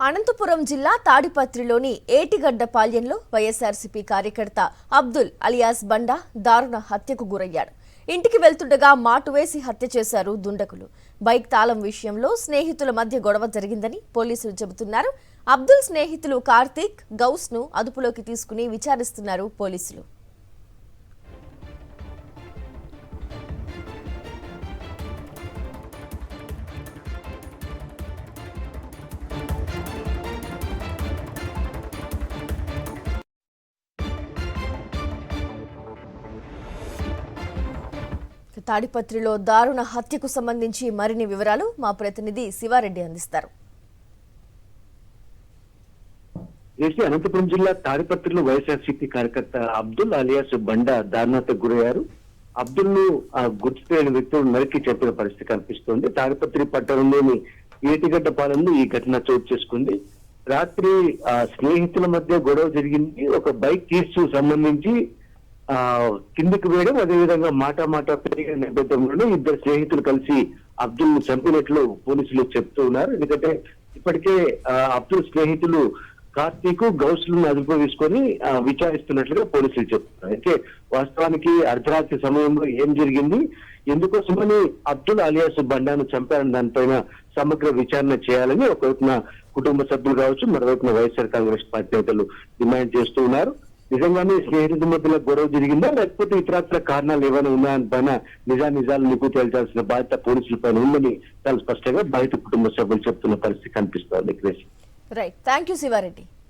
అనంతపురం జిల్లా తాడిపత్రిలోని ఏటిగడ్డపాళ్యంలో వైఎస్ఆర్సీపీ కార్యకర్త అబ్దుల్ అలియాస్ బండా దారుణ హత్యకు గురయ్యాడు. ఇంటికి వెళ్తుండగా మాటు వేసి హత్య చేశారు దుండగులు. బైక్ తాళం విషయంలో స్నేహితుల మధ్య గొడవ జరిగిందని పోలీసులు చెబుతున్నారు. అబ్దుల్ స్నేహితులు కార్తీక్, గౌస్ ను అదుపులోకి తీసుకుని విచారిస్తున్నారు పోలీసులు. తాడిపత్రిలో దారుణ హత్యకు సంబంధించి మరిన్ని వివరాలు మా ప్రతినిధి శివారెడ్డి అందిస్తారు. అనంతపురం జిల్లా తాడిపత్రిలో వైఎస్ఆర్సీపీ కార్యకర్త అబ్దుల్ అలియాస్ బండా దారుణతకు గురయ్యారు. అబ్దుల్ ను గుర్తు తెలియని వ్యక్తులు నరికి చెప్పిన పరిస్థితి కనిపిస్తోంది. తాడిపత్రి పట్టణంలోని ఏటిగడ్డపాలెంలో ఈ ఘటన చోటు చేసుకుంది. రాత్రి స్నేహితుల మధ్య గొడవ జరిగింది. ఒక బైక్ కీస్ సంబంధించి కిందికి వేయడం, అదేవిధంగా మాట పెరిగిన నేపథ్యంలోనే ఇద్దరు స్నేహితులు కలిసి అబ్దుల్ ను చంపినట్లు పోలీసులు చెప్తూ ఉన్నారు. ఎందుకంటే ఇప్పటికే అబ్దుల్ స్నేహితులు కార్తీక్, గౌస్ లను అదుపు తీసుకొని విచారిస్తున్నట్లుగా పోలీసులు చెప్తున్నారు. అయితే వాస్తవానికి అర్ధరాత్రి సమయంలో ఏం జరిగింది, ఎందుకోసమని అబ్దుల్ అలియాస్ బండాను చంపారని దానిపైన సమగ్ర విచారణ చేయాలని ఒకవైపున కుటుంబ సభ్యులు కావచ్చు, మరోవైపున వైఎస్ఆర్ కాంగ్రెస్ పార్టీ నేతలు డిమాండ్ చేస్తూ ఉన్నారు. నిజంగానే స్నేహితుల మధ్యలో గొడవ జరిగిందా, లేకపోతే ఇతరత్ర కారణాలు ఏమైనా ఉన్నాయని పైన నిజాలు నిగ్గు తేల్చాల్సిన బాధ్యత పోలీసుల పైన ఉందని చాలా స్పష్టంగా బయట కుటుంబ సభ్యులు చెప్తున్న పరిస్థితి కనిపిస్తోంది. Right, thank you Sivareddy.